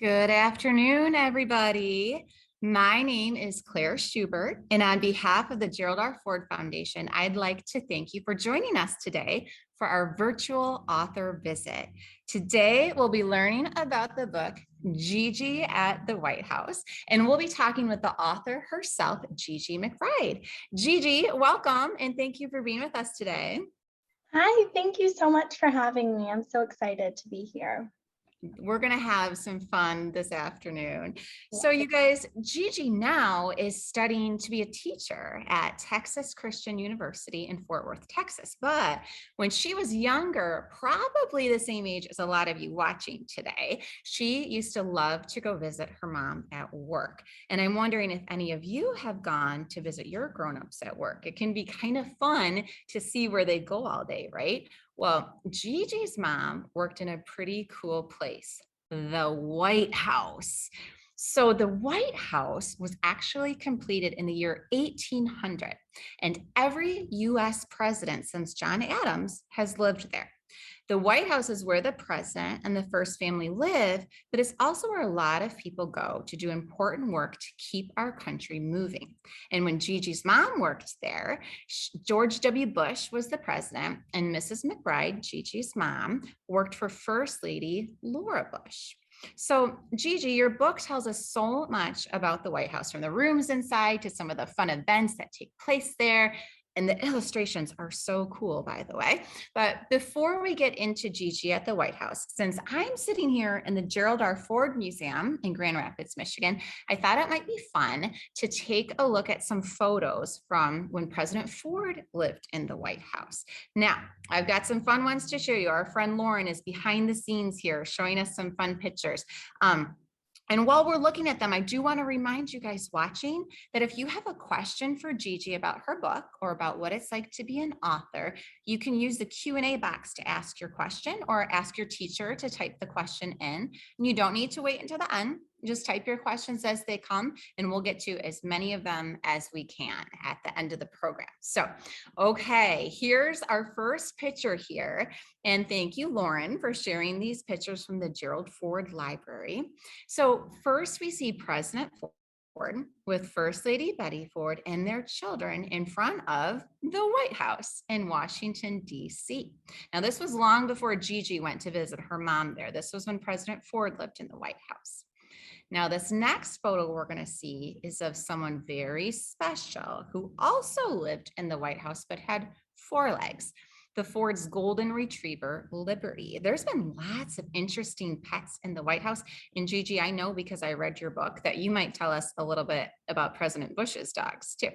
Good afternoon, everybody. My name is Claire Schubert, and on behalf of the Gerald R. Ford Foundation, I'd like to thank you for joining us today for our virtual author visit. Today, we'll be learning about the book Gigi at the White House, and we'll be talking with the author herself, Gigi McBride. Gigi, welcome, and thank you for being with us today. Hi, thank you so much for having me. I'm so excited to be here. We're going to have some fun this afternoon. So you guys, Gigi now is studying to be a teacher at Texas Christian University in Fort Worth, Texas. But when she was younger, probably the same age as a lot of you watching today, she used to love to go visit her mom at work. And I'm wondering if any of you have gone to visit your grown-ups at work. It can be kind of fun to see where they go all day, right? Well, Gigi's mom worked in a pretty cool place, the White House. So the White House was actually completed in the year 1800, and every US president since John Adams has lived there. The White House is where the president and the first family live, but it's also where a lot of people go to do important work to keep our country moving. And when Gigi's mom worked there, George W. Bush was the president, and Mrs. McBride, Gigi's mom, worked for First Lady Laura Bush. So, Gigi, your book tells us so much about the White House, from the rooms inside to some of the fun events that take place there. And the illustrations are so cool, by the way. But before we get into Gigi at the White House, since I'm sitting here in the Gerald R. Ford Museum in Grand Rapids, Michigan, I thought it might be fun to take a look at some photos from when President Ford lived in the White House. Now, I've got some fun ones to show you. Our friend Lauren is behind the scenes here showing us some fun pictures. And while we're looking at them, I do want to remind you guys watching that if you have a question for Gigi about her book or about what it's like to be an author, you can use the Q&A box to ask your question or ask your teacher to type the question in. And you don't need to wait until the end. Just type your questions as they come, and we'll get to as many of them as we can at the end of the program. So, okay, here's our first picture here. And thank you, Lauren, for sharing these pictures from the Gerald Ford Library. So first we see President Ford with First Lady Betty Ford and their children in front of the White House in Washington, D.C. Now, this was long before Gigi went to visit her mom there. This was when President Ford lived in the White House. Now, this next photo we're going to see is of someone very special who also lived in the White House but had four legs. The Ford's golden retriever, Liberty. There's been lots of interesting pets in the White House. And Gigi, I know because I read your book that you might tell us a little bit about President Bush's dogs too.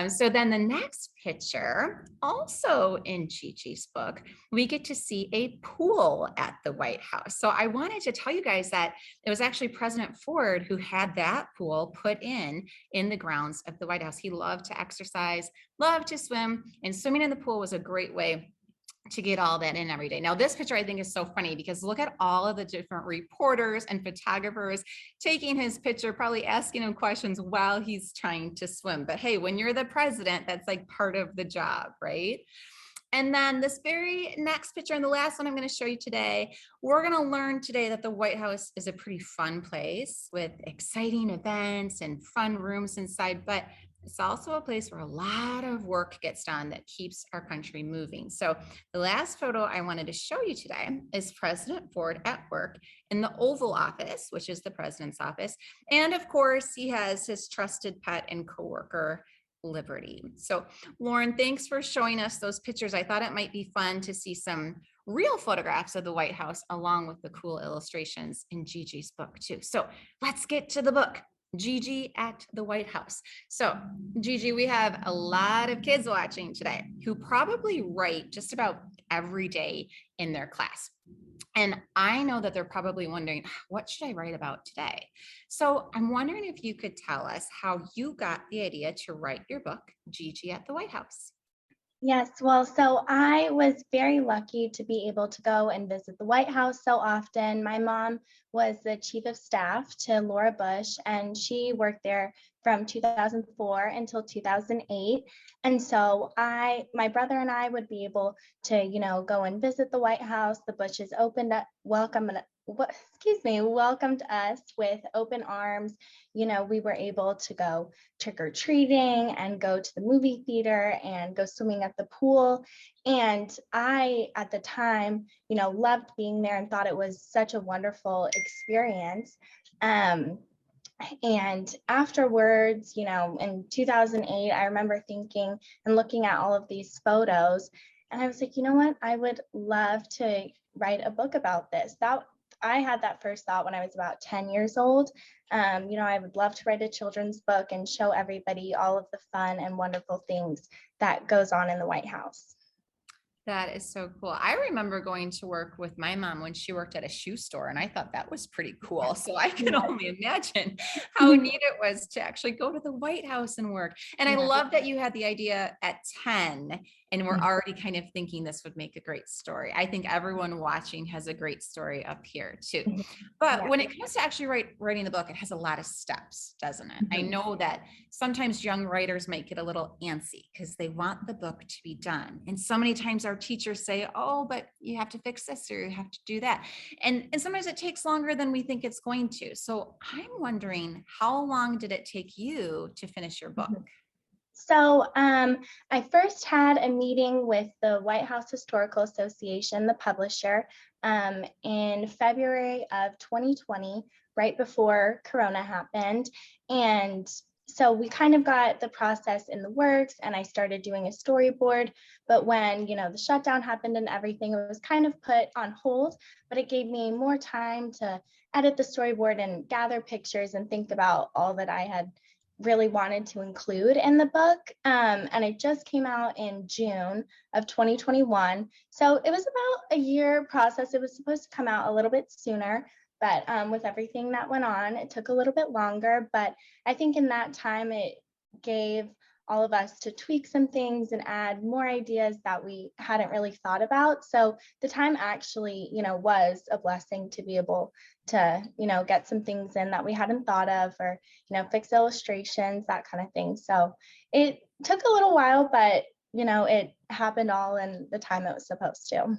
So then the next picture, also in Gigi's book, we get to see a pool at the White House. So I wanted to tell you guys that it was actually President Ford who had that pool put in the grounds of the White House. He loved to exercise, loved to swim, and swimming in the pool was a great way to get all that in every day. Now, this picture I think is so funny because look at all of the different reporters and photographers taking his picture, probably asking him questions while he's trying to swim. But hey, when you're the president, that's like part of the job, right? And then this very next picture and the last one I'm going to show you today, we're going to learn today that the White House is a pretty fun place with exciting events and fun rooms inside, but it's also a place where a lot of work gets done that keeps our country moving. So the last photo I wanted to show you today is President Ford at work in the Oval Office, which is the president's office. And of course, he has his trusted pet and coworker, Liberty. So Lauren, thanks for showing us those pictures. I thought it might be fun to see some real photographs of the White House along with the cool illustrations in Gigi's book too. So let's get to the book. Gigi at the White House. So Gigi, we have a lot of kids watching today who probably write just about every day in their class. And I know that they're probably wondering, what should I write about today? So I'm wondering if you could tell us how you got the idea to write your book, Gigi at the White House. Yes, well, so I was very lucky to be able to go and visit the White House so often. My mom was the chief of staff to Laura Bush, and she worked there from 2004 until 2008. And so my brother and I would be able to, go and visit the White House. The Bushes welcomed us with open arms. We were able to go trick or treating and go to the movie theater and go swimming at the pool. And I, at the time, loved being there and thought it was such a wonderful experience. Um, and afterwards, in 2008, I remember thinking and looking at all of these photos, and I was like, you know what? I would love to write a book about this. That I had that first thought when I was about 10 years old. I would love to write a children's book and show everybody all of the fun and wonderful things that goes on in the White House. That is so cool. I remember going to work with my mom when she worked at a shoe store, and I thought that was pretty cool. So I can Yeah. only imagine how neat it was to actually go to the White House and work. And I Yeah. love that you had the idea at 10 and we're already kind of thinking this would make a great story. I think everyone watching has a great story up here too. But Yeah. when it comes to actually writing the book, it has a lot of steps, doesn't it? I know that sometimes young writers might get a little antsy because they want the book to be done. And so many times our teachers say, oh, but you have to fix this or you have to do that. And sometimes it takes longer than we think it's going to. So I'm wondering, how long did it take you to finish your book? So I first had a meeting with the White House Historical Association, the publisher, in February of 2020, right before Corona happened. And so we kind of got the process in the works, and I started doing a storyboard. But when, the shutdown happened and everything, it was kind of put on hold, but it gave me more time to edit the storyboard and gather pictures and think about all that I had really wanted to include in the book. And it just came out in June of 2021. So it was about a year process. It was supposed to come out a little bit sooner, but with everything that went on, it took a little bit longer. But I think in that time, it gave all of us to tweak some things and add more ideas that we hadn't really thought about. So the time actually, was a blessing to be able to, get some things in that we hadn't thought of, or, fix illustrations, that kind of thing. So it took a little while, but, it happened all in the time it was supposed to.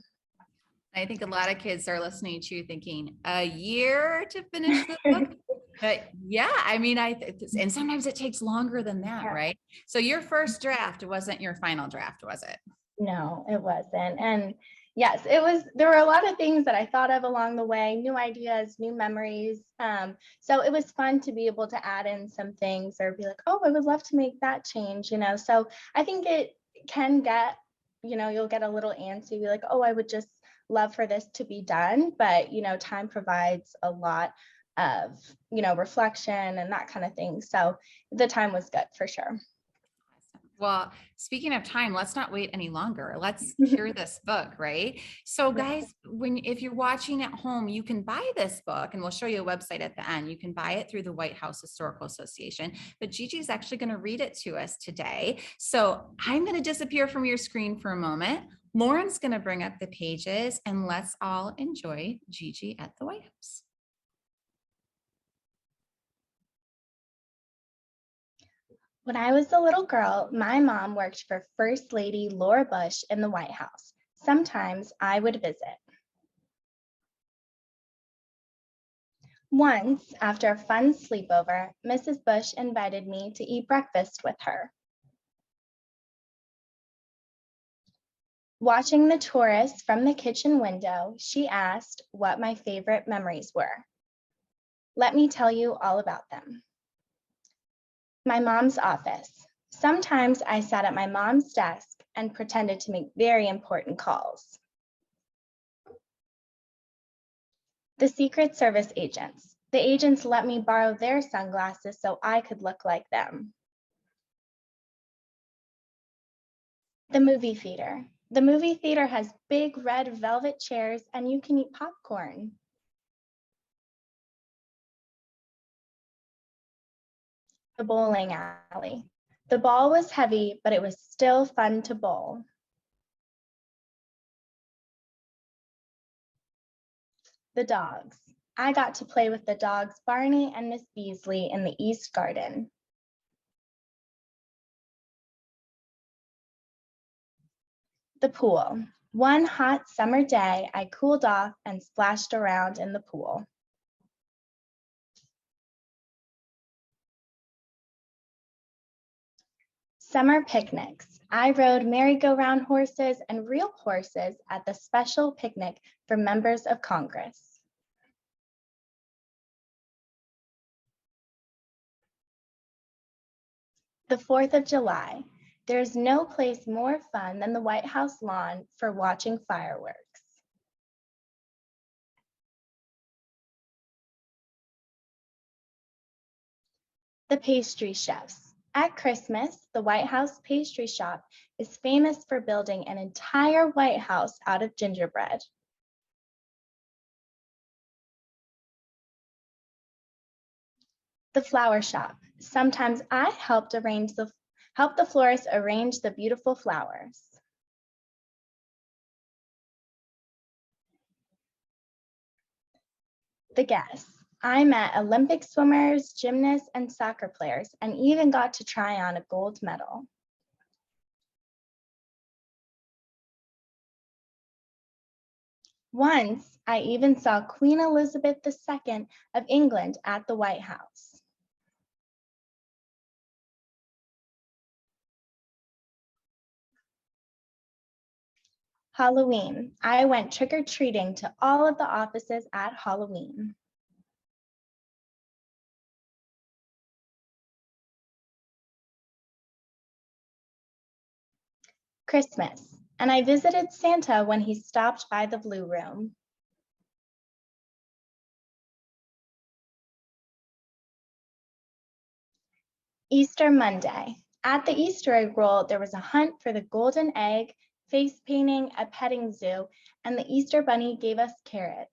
I think a lot of kids are listening to you thinking a year to finish the book. But yeah, I mean, and sometimes it takes longer than that, Yeah. right? So your first draft wasn't your final draft, was it? No, it wasn't. And yes, it was, there were a lot of things that I thought of along the way, new ideas, new memories. So it was fun to be able to add in some things or be like, oh, I would love to make that change, So I think it can get, you'll get a little antsy, be like, oh, I would just love for this to be done. But, time provides a lot of, reflection and that kind of thing. So the time was good for sure. Well, speaking of time, let's not wait any longer. Let's hear this book, right? So guys, if you're watching at home, you can buy this book, and we'll show you a website at the end. You can buy it through the White House Historical Association, but Gigi is actually going to read it to us today. So I'm going to disappear from your screen for a moment. Lauren's going to bring up the pages, and let's all enjoy Gigi at the White House. When I was a little girl, my mom worked for First Lady Laura Bush in the White House. Sometimes I would visit. Once, after a fun sleepover, Mrs. Bush invited me to eat breakfast with her. Watching the tourists from the kitchen window, she asked what my favorite memories were. Let me tell you all about them. My mom's office. Sometimes I sat at my mom's desk and pretended to make very important calls. The Secret Service agents. The agents let me borrow their sunglasses so I could look like them. The movie theater. The movie theater has big red velvet chairs and you can eat popcorn. The bowling alley. The ball was heavy, but it was still fun to bowl. The dogs. I got to play with the dogs Barney and Miss Beasley in the East Garden. The pool. One hot summer day, I cooled off and splashed around in the pool. Summer picnics. I rode merry-go-round horses and real horses at the special picnic for members of Congress. The 4th of July. There's no place more fun than the White House lawn for watching fireworks. The pastry chefs. At Christmas, the White House pastry shop is famous for building an entire White House out of gingerbread. The flower shop. Sometimes I help the florist arrange the beautiful flowers. The guests. I met Olympic swimmers, gymnasts, and soccer players, and even got to try on a gold medal. Once, I even saw Queen Elizabeth II of England at the White House. Halloween. I went trick-or-treating to all of the offices at Halloween. Christmas. And I visited Santa when he stopped by the Blue Room. Easter Monday. At the Easter egg roll, there was a hunt for the golden egg, face painting, a petting zoo, and the Easter Bunny gave us carrots.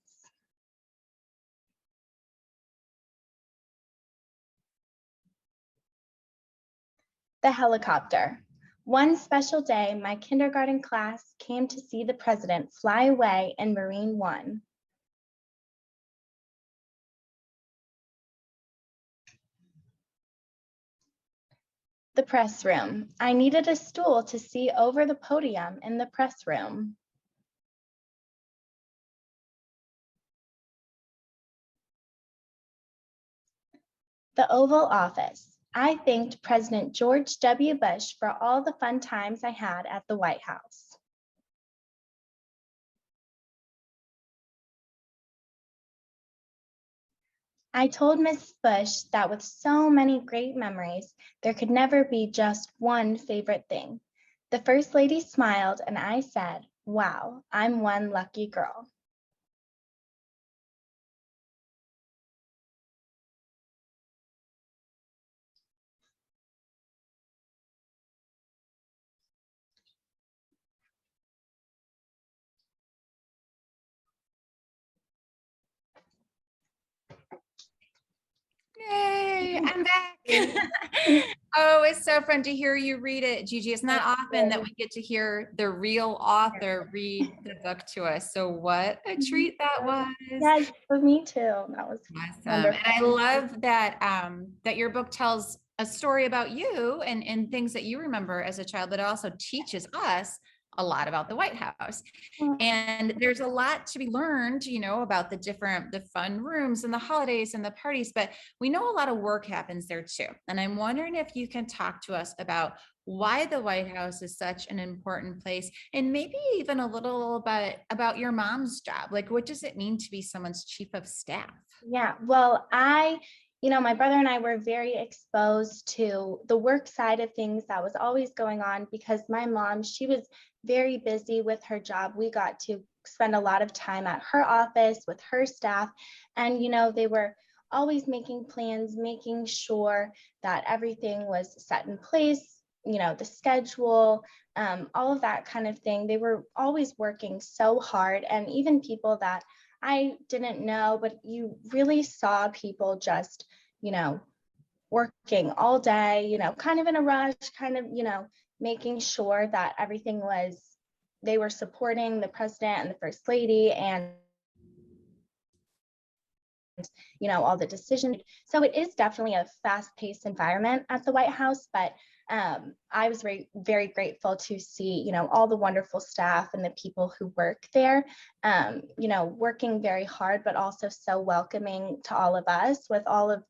The helicopter. One special day, my kindergarten class came to see the president fly away in Marine One. The press room. I needed a stool to see over the podium in the press room. The Oval Office. I thanked President George W. Bush for all the fun times I had at the White House. I told Ms. Bush that with so many great memories, there could never be just one favorite thing. The First Lady smiled and I said, "Wow, I'm one lucky girl." Yay, I'm back. Oh, it's so fun to hear you read it, Gigi. It's not often that we get to hear the real author read the book to us. So what a treat that was. Yes, for me too. That was Awesome. wonderful. And I love that that your book tells a story about you and things that you remember as a child, but it also teaches us a lot about the White House. And there's a lot to be learned, about the fun rooms and the holidays and the parties, but we know a lot of work happens there too. And I'm wondering if you can talk to us about why the White House is such an important place and maybe even a little bit about your mom's job. Like, what does it mean to be someone's chief of staff? Yeah, well, my brother and I were very exposed to the work side of things that was always going on because my mom, she was very busy with her job. We got to spend a lot of time at her office with her staff. And, they were always making plans, making sure that everything was set in place, the schedule, all of that kind of thing. They were always working so hard. And even people that I didn't know, but you really saw people just, working all day, kind of in a rush, kind of, making sure that they were supporting the president and the first lady and all the decisions. So it is definitely a fast-paced environment at the White House, but I was very, very grateful to see, all the wonderful staff and the people who work there, working very hard, but also so welcoming to all of us with all of,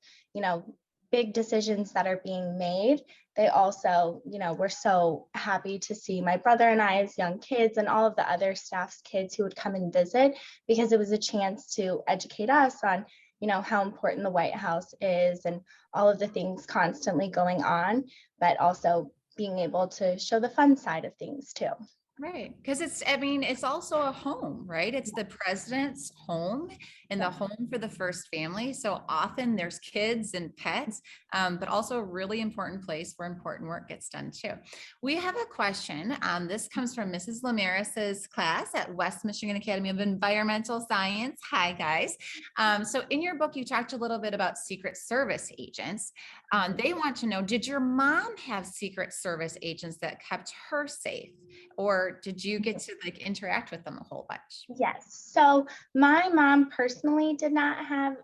big decisions that are being made. They also, were so happy to see my brother and I as young kids and all of the other staff's kids who would come and visit, because it was a chance to educate us on, how important the White House is and all of the things constantly going on, but also being able to show the fun side of things too. Right. Because it's also a home, right? It's the president's home and the home for the first family. So often there's kids and pets, but also a really important place where important work gets done too. We have a question. This comes from Mrs. Lamaris's class at West Michigan Academy of Environmental Science. Hi, guys. So in your book, you talked a little bit about Secret Service agents. They want to know, did your mom have Secret Service agents that kept her safe? Or did you get to interact with them a whole bunch? Yes. So my mom personally did not have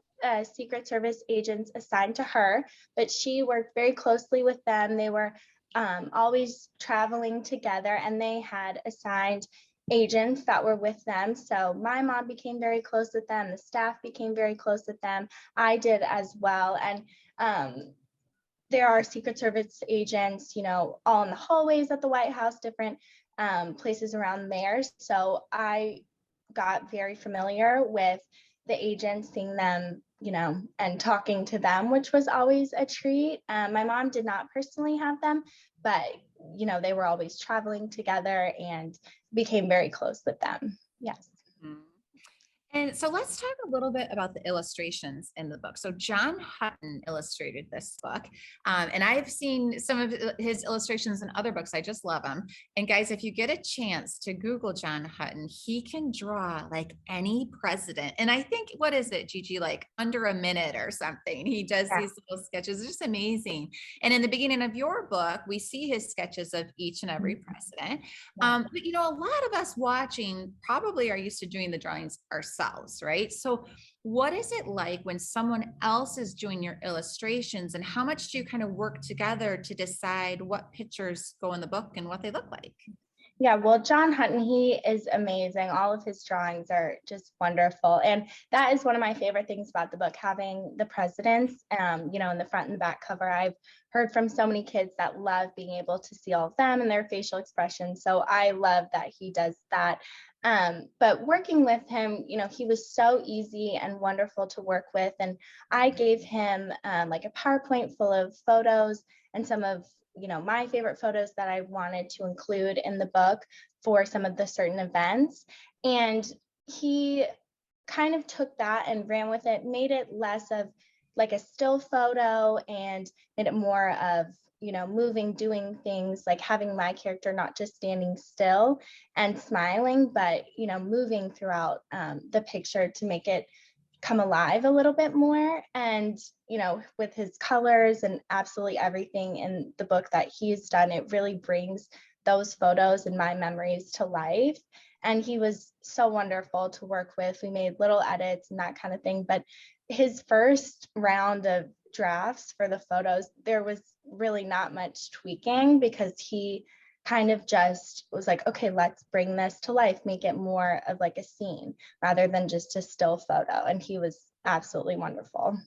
Secret Service agents assigned to her, but she worked very closely with them. They were always traveling together, and they had assigned agents that were with them. So my mom became very close with them. The staff became very close with them. I did as well. And there are Secret Service agents, all in the hallways at the White House, different places around there. So I got very familiar with the agents, seeing them, and talking to them, which was always a treat. My mom did not personally have them, but, they were always traveling together and became very close with them. Yes. Mhm. And so let's talk a little bit about the illustrations in the book. So John Hutton illustrated this book, and I've seen some of his illustrations in other books. I just love them. And guys, if you get a chance to Google John Hutton, he can draw like any president. And I think, what is it, Gigi, like under a minute or something? He does Yeah. these little sketches. It's just amazing. And in the beginning of your book, we see his sketches of each and every president. Yeah. But a lot of us watching probably are used to doing the drawings ourselves, right? So what is it like when someone else is doing your illustrations, and how much do you kind of work together to decide what pictures go in the book and what they look like? Yeah, well, John Hutton, he is amazing. All of his drawings are just wonderful. And that is one of my favorite things about the book, having the presidents, in the front and the back cover. I've heard from so many kids that love being able to see all of them and their facial expressions. So I love that he does that. But working with him, he was so easy and wonderful to work with. And I gave him like a PowerPoint full of photos and some of my favorite photos that I wanted to include in the book for some of the certain events. And he kind of took that and ran with it, made it less of like a still photo and made it more of, moving, doing things, like having my character not just standing still and smiling, but, moving throughout the picture to make it come alive a little bit more. And with his colors and absolutely everything in the book that he's done, it really brings those photos and my memories to life. And he was so wonderful to work with. We made little edits and that kind of thing, but his first round of drafts for the photos, there was really not much tweaking, because he kind of just was like, okay, let's bring this to life, make it more of like a scene rather than just a still photo. And he was absolutely wonderful.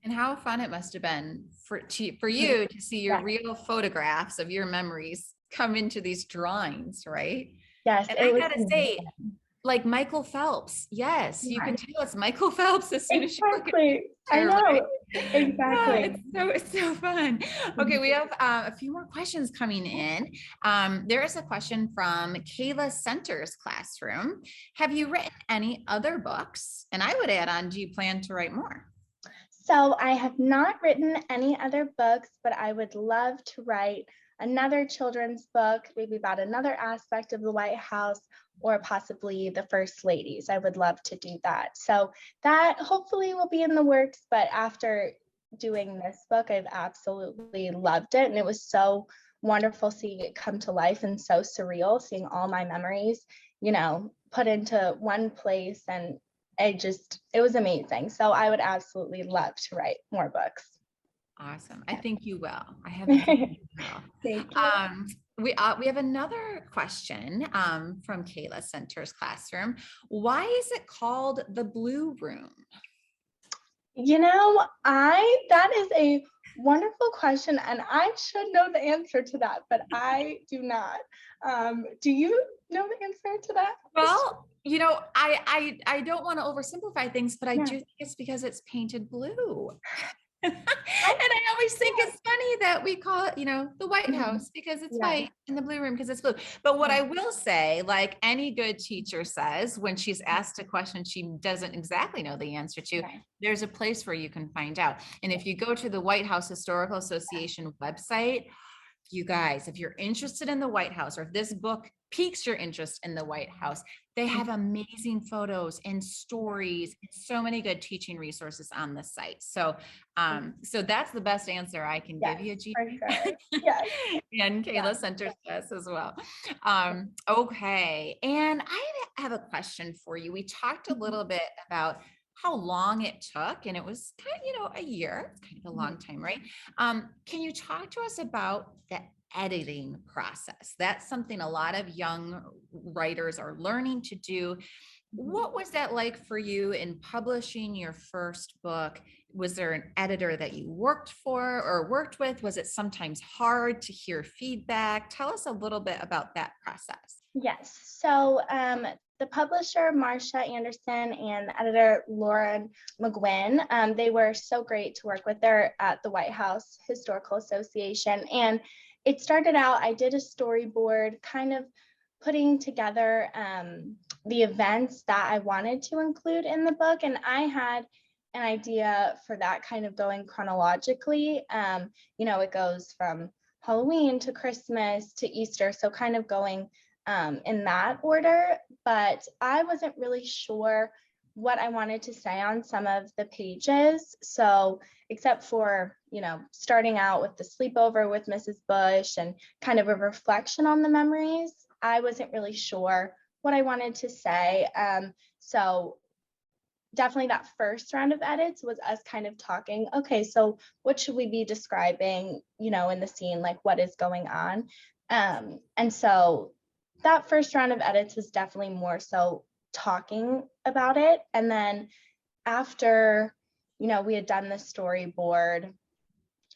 And how fun it must have been for you to see your Yeah. real photographs of your memories come into these drawings, right? Yes, And it I was gotta say, amazing. like Michael Phelps, yes, you can Yeah, tell it's Michael Phelps as soon as you look at exactly. the I picture, right? know. Yeah, Exactly. it's so fun. Okay, we have a few more questions coming in. There is a question from Kayla Center's classroom. Have you written any other books? And I would add on, do you plan to write more? So I have not written any other books, but I would love to write another children's book, maybe about another aspect of the White House or possibly the First Ladies. I would love to do that. So that hopefully will be in the works. But after doing this book, I've absolutely loved it. And it was so wonderful seeing it come to life and so surreal, seeing all my memories, put into one place and it was amazing. So I would absolutely love to write more books. Awesome. I think you will. I have a feeling you will. Thank you. We have another question from Kayla Center's classroom. Why is it called the Blue Room? That is a wonderful question, and I should know the answer to that, but I do not. Do you know the answer to that? Well, I don't want to oversimplify things, but I do think it's because it's painted blue. And I always think it's funny that we call it, the White House because it's white and the Blue Room because it's blue. But what I will say, like any good teacher says, when she's asked a question she doesn't exactly know the answer to, there's a place where you can find out. And if you go to the White House Historical Association website, you guys, if you're interested in the White House, or if this book piques your interest in the White House, they have amazing photos and stories, and so many good teaching resources on the site. So, so that's the best answer I can give you, Gigi. For sure. Yes. And Kayla Center says as well. Okay, and I have a question for you. We talked a little bit about how long it took, and it was kind of, a year. It's kind of a long time, right? Can you talk to us about the editing process? That's something a lot of young writers are learning to do. What was that like for you in publishing your first book? Was there an editor that you worked for or worked with? Was it sometimes hard to hear feedback? Tell us a little bit about that process. Yes. So the publisher, Marcia Anderson, and the editor, Lauren McGuinn, they were so great to work with. They're at the White House Historical Association. And it started out, I did a storyboard kind of putting together the events that I wanted to include in the book. And I had an idea for that kind of going chronologically. It goes from Halloween to Christmas to Easter. So kind of going in that order, but I wasn't really sure what I wanted to say on some of the pages. So except for, starting out with the sleepover with Mrs. Bush and kind of a reflection on the memories, I wasn't really sure what I wanted to say. So definitely that first round of edits was us kind of talking, okay, so what should we be describing, in the scene, like what is going on? And so that first round of edits was definitely more so talking about it. And then after, we had done the storyboard,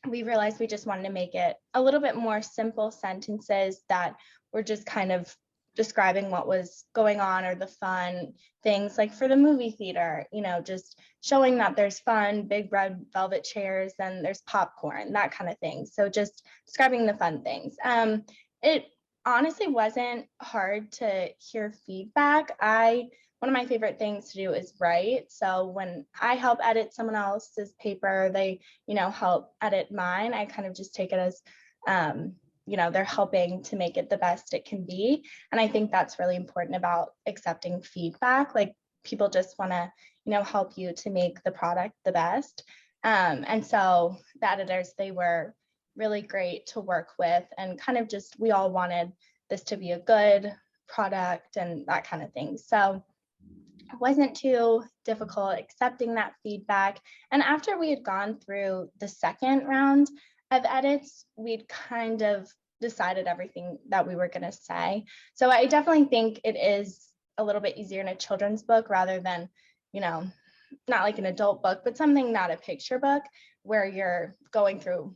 we realized we just wanted to make it a little bit more simple sentences that were just kind of describing what was going on or the fun things, like for the movie theater, just showing that there's fun, big red velvet chairs, and there's popcorn, that kind of thing. So just describing the fun things. It honestly wasn't hard to hear feedback. One of my favorite things to do is write. So when I help edit someone else's paper, they, help edit mine. I kind of just take it as, they're helping to make it the best it can be. And I think that's really important about accepting feedback. Like people just want to, help you to make the product the best. And so the editors, they were really great to work with, and kind of just, we all wanted this to be a good product and that kind of thing. So it wasn't too difficult accepting that feedback. And after we had gone through the second round of edits, we'd kind of decided everything that we were going to say. So I definitely think it is a little bit easier in a children's book rather than, not like an adult book, but something, not a picture book, where you're going through,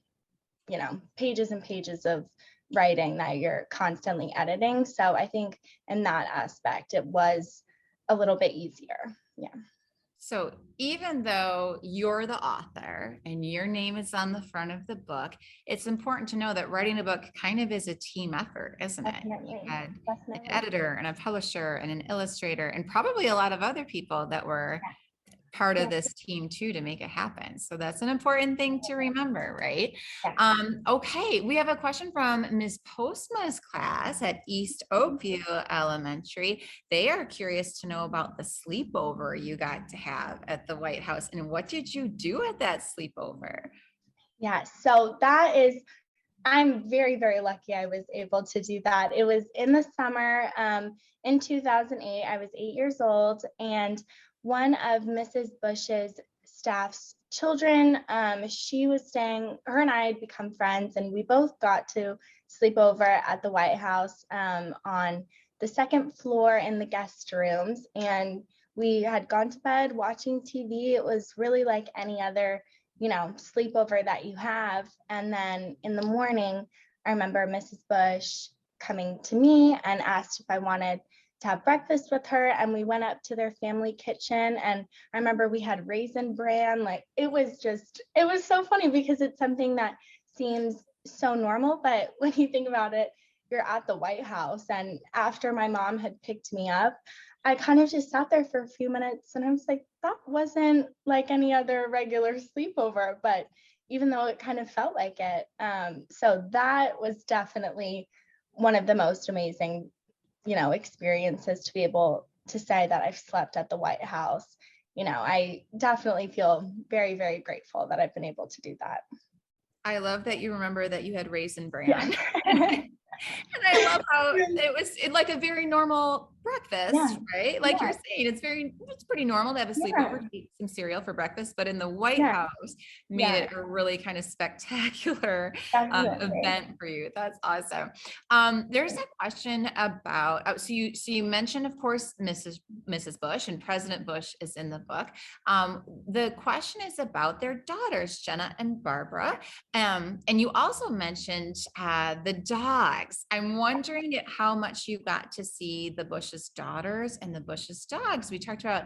pages and pages of writing that you're constantly editing. So I think in that aspect, it was a little bit easier. Yeah. So even though you're the author and your name is on the front of the book, it's important to know that writing a book kind of is a team effort, isn't it? Definitely. You had Definitely. an editor and a publisher and an illustrator and probably a lot of other people that were part of this team too to make it happen. So that's an important thing to remember, right? Okay, we have a question from Ms. Postma's class at East Oakview Elementary. They are curious to know about the sleepover you got to have at the White House, and what did you do at that sleepover? Yeah, so I'm very, very lucky I was able to do that. It was in the summer in 2008. I was 8 years old, and one of Mrs. Bush's staff's children, she was staying, her and I had become friends, and we both got to sleep over at the White House on the second floor in the guest rooms. And we had gone to bed watching TV. It was really like any other, sleepover that you have. And then in the morning, I remember Mrs. Bush coming to me and asked if I wanted to have breakfast with her, and we went up to their family kitchen, and I remember we had raisin bran. Like, it was so funny because it's something that seems so normal, but when you think about it, you're at the White House. And after my mom had picked me up, I kind of just sat there for a few minutes, and I was like, that wasn't like any other regular sleepover, but even though it kind of felt like it. So that was definitely one of the most amazing experiences, to be able to say that I've slept at the White House. I definitely feel very, very grateful that I've been able to do that. I love that you remember that you had raisin Yeah. bran. And I love how it was like a very normal breakfast, Yeah. right? Like Yeah. you're saying, it's pretty normal to have a sleepover, to eat some cereal for breakfast, but in the White Yeah. House made Yeah. it a really kind of spectacular Definitely. event for you. That's awesome. There's a question about, so you mentioned, of course, Mrs. Bush, and President Bush is in the book. The question is about their daughters, Jenna and Barbara. And you also mentioned the dogs. I'm wondering how much you got to see the Bush's daughters and the Bush's dogs. We talked about,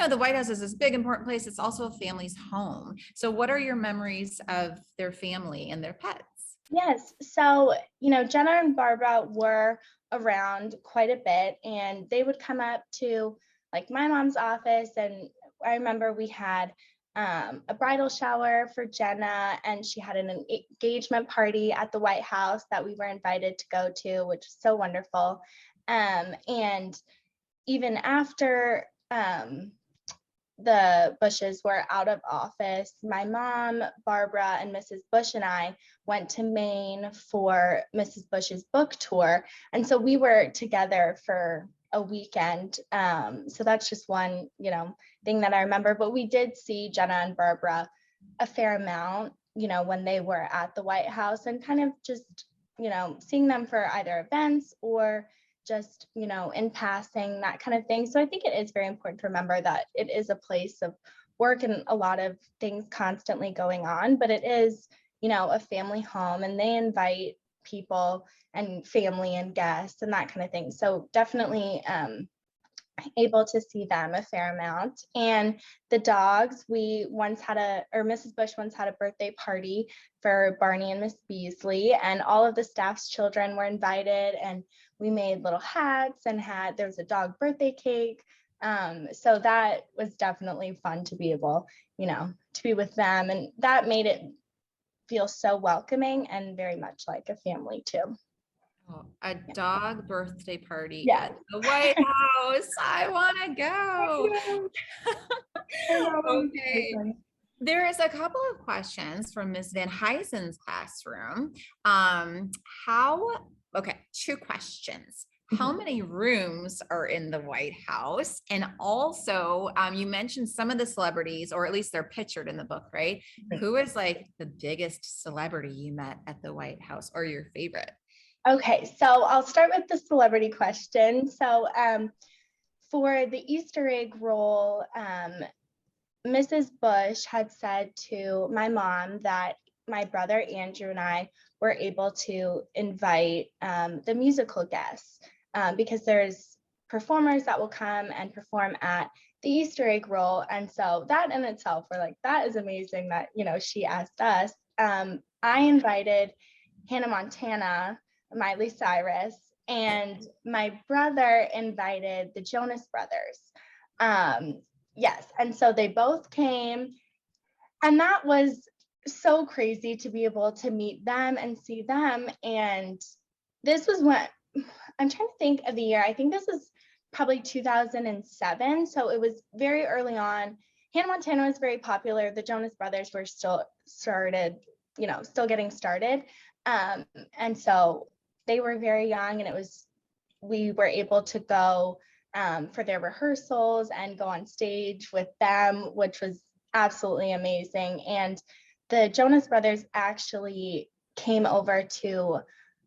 the White House is this big, important place. It's also a family's home. So what are your memories of their family and their pets? Yes. So, Jenna and Barbara were around quite a bit, and they would come up to like my mom's office. And I remember we had a bridal shower for Jenna, and she had an engagement party at the White House that we were invited to go to, which was so wonderful. And even after the Bushes were out of office, my mom, Barbara, and Mrs. Bush and I went to Maine for Mrs. Bush's book tour. And so we were together for a weekend. So that's just one, thing that I remember. But we did see Jenna and Barbara a fair amount, when they were at the White House, and kind of just, seeing them for either events or just, in passing, that kind of thing. So I think it is very important to remember that it is a place of work and a lot of things constantly going on, but it is, a family home, and they invite people and family and guests and that kind of thing. So definitely able to see them a fair amount. And the dogs, Mrs. Bush once had a birthday party for Barney and Miss Beasley, and all of the staff's children were invited, and we made little hats and there was a dog birthday cake. So that was definitely fun to be able, to be with them. And that made it feel so welcoming and very much like a family too. Oh, a dog birthday party Yeah. at the White House. I want to go. I know. Okay. There is a couple of questions from Ms. Van Huysen's classroom. Two questions. How many rooms are in the White House? And also, you mentioned some of the celebrities, or at least they're pictured in the book, right? Who is like the biggest celebrity you met at the White House, or your favorite? Okay, so I'll start with the celebrity question. So for the Easter egg roll, Mrs. Bush had said to my mom that my brother Andrew and I were able to invite the musical guests because there's performers that will come and perform at the Easter egg roll. And so that in itself, we're like, that is amazing that, she asked us. I invited Hannah Montana, Miley Cyrus, and my brother invited the Jonas Brothers. Yes, and so they both came, and that was so crazy to be able to meet them and see them. And this was when, I'm trying to think of the year, I think this was probably 2007, so it was very early on. Hannah Montana was very popular. The Jonas Brothers were still getting started. And so they were very young, and we were able to go for their rehearsals and go on stage with them, which was absolutely amazing. And the Jonas Brothers actually came over to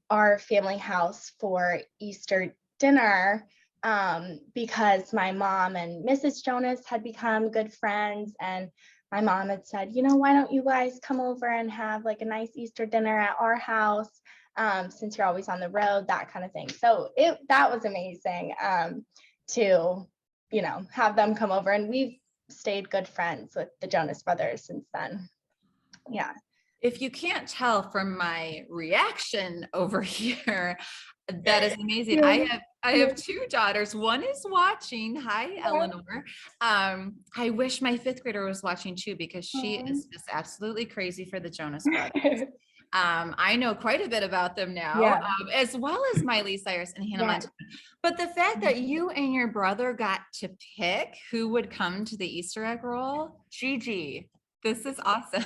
our family house for Easter dinner because my mom and Mrs. Jonas had become good friends. And my mom had said, why don't you guys come over and have like a nice Easter dinner at our house since you're always on the road, that kind of thing. So that was amazing to, have them come over. And we've stayed good friends with the Jonas Brothers since then. Yeah. If you can't tell from my reaction over here, that is amazing. Yeah. I have two daughters. One is watching. Hi, Eleanor. I wish my fifth grader was watching too, because she is just absolutely crazy for the Jonas Brothers. I know quite a bit about them now, Yeah. as well as Miley Cyrus and Hannah Yeah. Montana. But the fact that you and your brother got to pick who would come to the Easter egg roll, Gigi, this is awesome.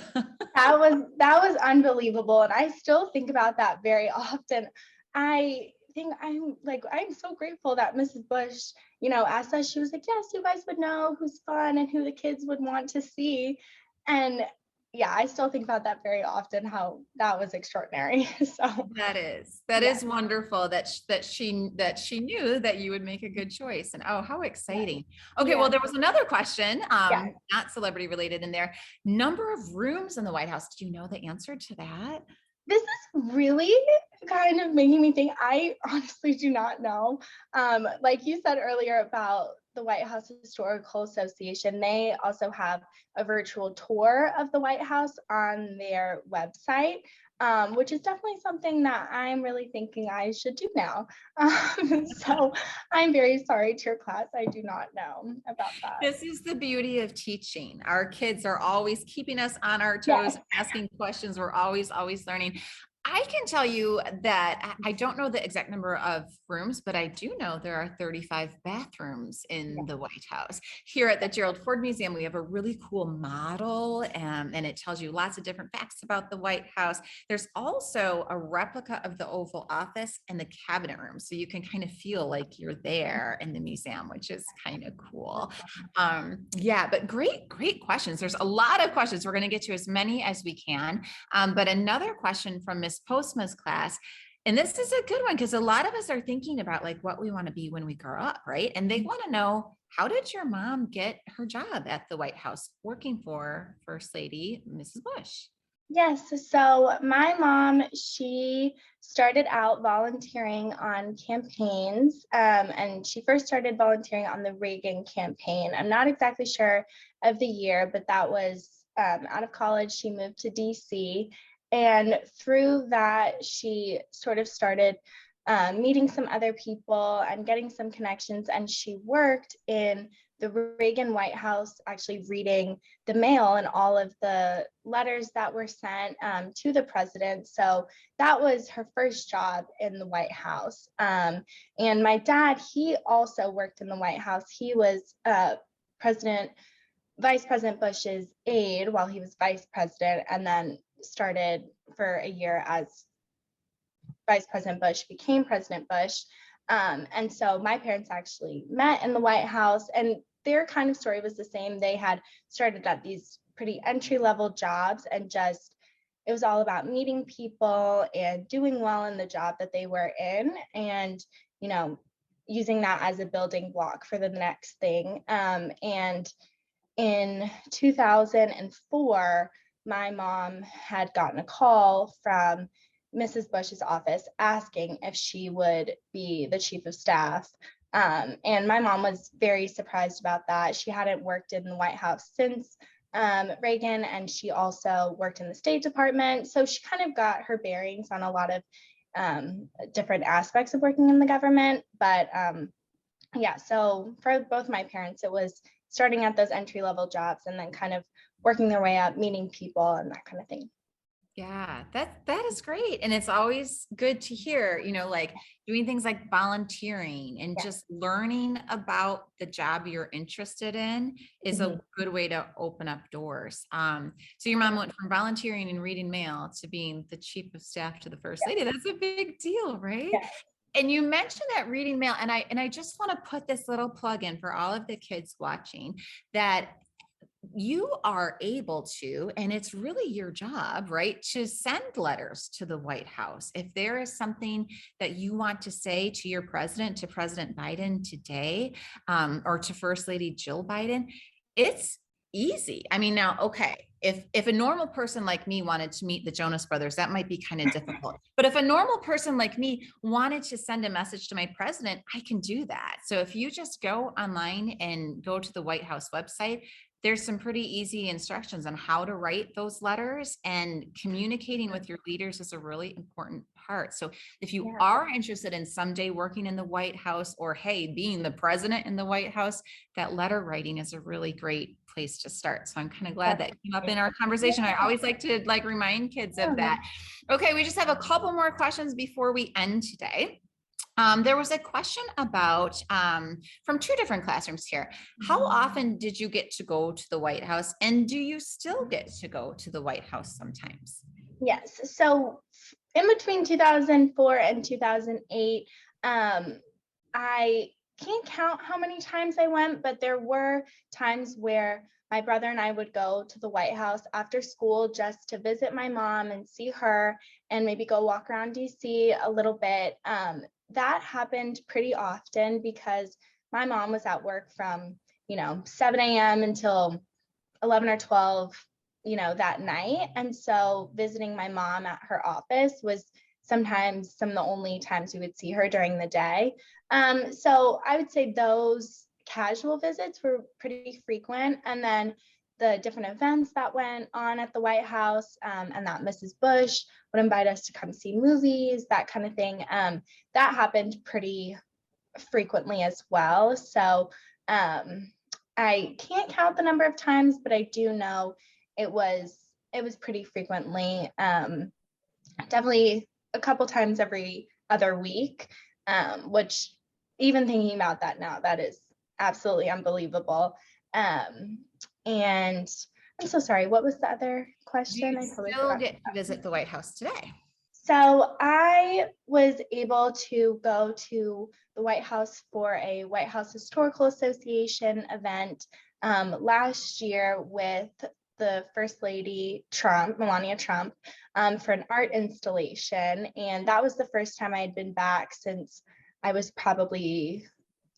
That was unbelievable. And I still think about that very often. I think I'm so grateful that Mrs. Bush, asked us. She was like, yes, you guys would know who's fun and who the kids would want to see. And yeah, I still think about that very often, how that was extraordinary. So That is yeah. wonderful that she knew that you would make a good choice. And oh, how exciting. Okay, Yeah. well, there was another question, Yeah. not celebrity related in there. Number of rooms in the White House. Do you know the answer to that? This is really kind of making me think. I honestly do not know. Like you said earlier about the White House Historical Association, they also have a virtual tour of the White House on their website, which is definitely something that I'm really thinking I should do now. So I'm very sorry to your class. I do not know about that. This is the beauty of teaching. Our kids are always keeping us on our Yes. toes, asking questions. We're always learning. I can tell you that I don't know the exact number of rooms, but I do know there are 35 bathrooms in the White House. Here at the Gerald Ford Museum, we have a really cool model, and it tells you lots of different facts about the White House. There's also a replica of the Oval Office and the cabinet room, so you can kind of feel like you're there in the museum, which is kind of cool. Yeah, but great questions. There's a lot of questions. We're going to get to as many as we can. But another question from Miss Postma's class, and this is a good one because a lot of us are thinking about like what we want to be when we grow up, right? And they want to know, how did your mom get her job at the White House working for First Lady Mrs. Bush? Yes, so my mom, she started out volunteering on campaigns, and she first started volunteering on the Reagan campaign. I'm not exactly sure of the year, but that was out of college. She moved to DC, and through that, she sort of started meeting some other people and getting some connections, and she worked in the Reagan White House, actually reading the mail and all of the letters that were sent to the president. So that was her first job in the White House. And my dad, he also worked in the White House. He was Vice President Bush's aide while he was vice president, and then started for a year as Vice President Bush became President Bush. And so my parents actually met in the White House, and their kind of story was the same. They had started at these pretty entry-level jobs, and just it was all about meeting people and doing well in the job that they were in, and using that as a building block for the next thing. And in 2004, my mom had gotten a call from Mrs. Bush's office asking if she would be the chief of staff. And my mom was very surprised about that. She hadn't worked in the White House since Reagan, and she also worked in the State Department. So she kind of got her bearings on a lot of different aspects of working in the government. But yeah, so for both my parents, it was starting at those entry-level jobs and then kind of working their way up, meeting people and that kind of thing. Yeah, that is great. And it's always good to hear, like doing things like volunteering and just learning about the job you're interested in is a good way to open up doors. So your mom went from volunteering and reading mail to being the chief of staff to the first lady. That's a big deal, right? Yeah. And you mentioned that reading mail, and I just want to put this little plug in for all of the kids watching that you are able to, and it's really your job, right, to send letters to the White House. If there is something that you want to say to your president, to President Biden today, or to First Lady Jill Biden, it's easy. I mean, now, okay, if a normal person like me wanted to meet the Jonas Brothers, that might be kind of difficult. But if a normal person like me wanted to send a message to my president, I can do that. So if you just go online and go to the White House website, there's some pretty easy instructions on how to write those letters, and communicating with your leaders is a really important part. So if you Yeah. are interested in someday working in the White House, or hey, being the president in the White House, that letter writing is a really great place to start. So I'm kind of glad that came up in our conversation. I always like to remind kids of that. Okay, we just have a couple more questions before we end today. There was a question about from two different classrooms here. How often did you get to go to the White House, and do you still get to go to the White House sometimes? Yes. So in between 2004 and 2008, I can't count how many times I went, but there were times where my brother and I would go to the White House after school just to visit my mom and see her, and maybe go walk around DC a little bit. That happened pretty often because my mom was at work from 7 a.m. until 11 or 12, that night. And so visiting my mom at her office was sometimes some of the only times we would see her during the day. So I would say those casual visits were pretty frequent. And then the different events that went on at the White House, and that Mrs. Bush would invite us to come see movies, that kind of thing. That happened pretty frequently as well. So I can't count the number of times, but I do know it was pretty frequently. Definitely a couple times every other week, which, even thinking about that now, that is absolutely unbelievable. And I'm so sorry. What was the other Do question? you I totally still forgot. get to visit the White House today? So I was able to go to the White House for a White House Historical Association event last year with the First Lady Trump, Melania Trump, for an art installation. And that was the first time I had been back since I was probably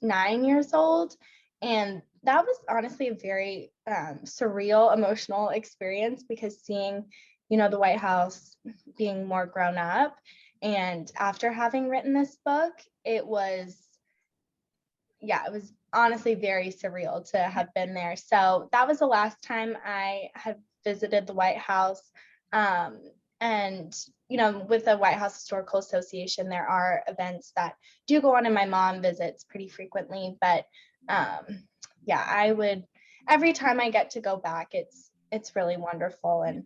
9 years old. And that was honestly a very surreal, emotional experience, because seeing, the White House being more grown up. And after having written this book, it was honestly very surreal to have been there. So that was the last time I had visited the White House. And, with the White House Historical Association, there are events that do go on, and my mom visits pretty frequently. But I would, every time I get to go back, it's really wonderful, and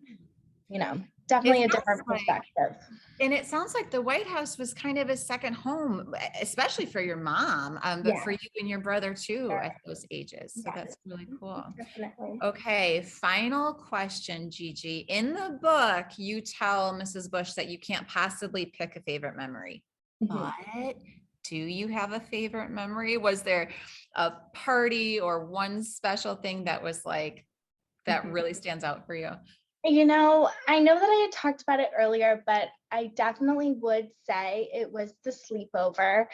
It definitely a sounds different like, perspective. and it sounds like the White House was kind of a second home, especially for your mom, but for Yeah, you and your brother too at those ages. So yeah, that's really cool. definitely. Okay, final question, Gigi. In the book, you tell Mrs. Bush that you can't possibly pick a favorite memory, Mhm. but do you have a favorite memory? Was there a party or one special thing that was like, that Mhm. really stands out for you? I know that I had talked about it earlier, but I definitely would say it was the sleepover,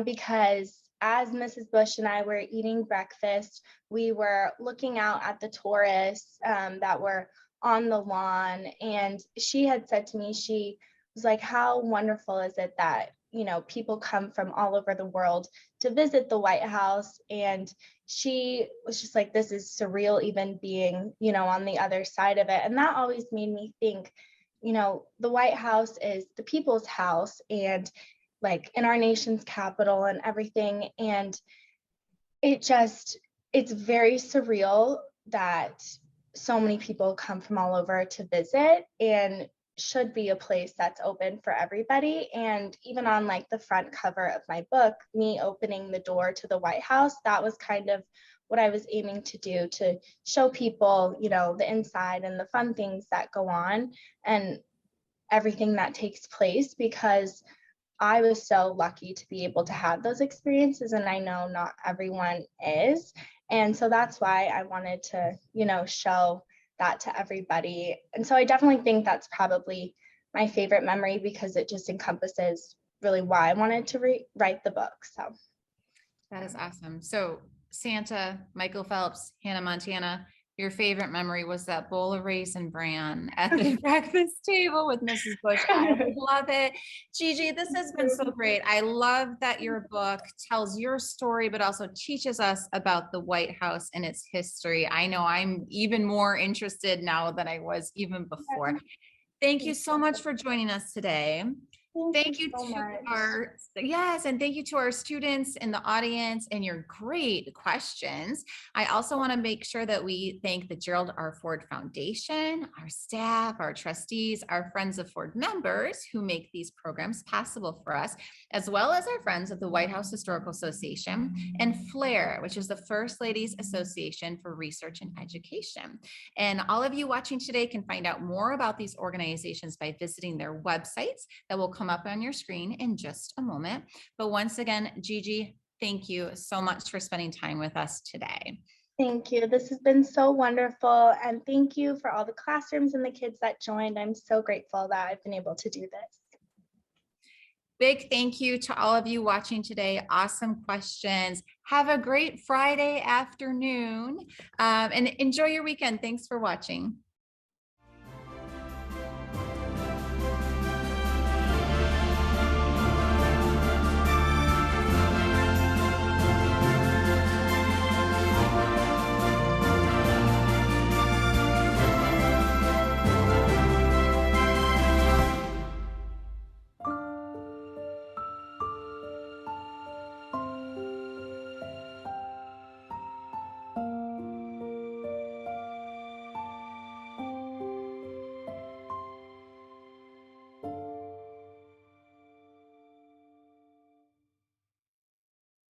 because as Mrs. Bush and I were eating breakfast, we were looking out at the tourists that were on the lawn. And she had said to me, she was like, how wonderful is it that, people come from all over the world to visit the White House? And she was just like, this is surreal, even being, on the other side of it. And that always made me think, the White House is the people's house, and like in our nation's capital and everything. And it's very surreal that so many people come from all over to visit, and should be a place that's open for everybody. And even on like the front cover of my book, me opening the door to the White House, that was kind of what I was aiming to do, to show people, the inside and the fun things that go on and everything that takes place. Because I was so lucky to be able to have those experiences, and I know not everyone is. And so that's why I wanted to, show that to everybody. And so I definitely think that's probably my favorite memory because it just encompasses really why I wanted to write the book. So That is awesome. So Santa, Michael Phelps, Hannah Montana, your favorite memory was that bowl of raisin bran at the breakfast table with Mrs. Bush. I love it. Gigi, this has been so great. I love that your book tells your story, but also teaches us about the White House and its history. I know I'm even more interested now than I was even before. Thank you so much for joining us today. Thank you so to much. yes, and thank you to our students in the audience and your great questions. I also want to make sure that we thank the Gerald R. Ford Foundation, our staff, our trustees, our Friends of Ford members who make these programs possible for us, as well as our friends of the White House Historical Association and FLAIR, which is the First Ladies Association for Research and Education. And all of you watching today can find out more about these organizations by visiting their websites that will come up on your screen in just a moment. But once again, Gigi, thank you so much for spending time with us today. Thank you. This has been so wonderful. And thank you for all the classrooms and the kids that joined. I'm so grateful that I've been able to do this. Big thank you to all of you watching today. Awesome questions. Have a great Friday afternoon and enjoy your weekend. Thanks for watching.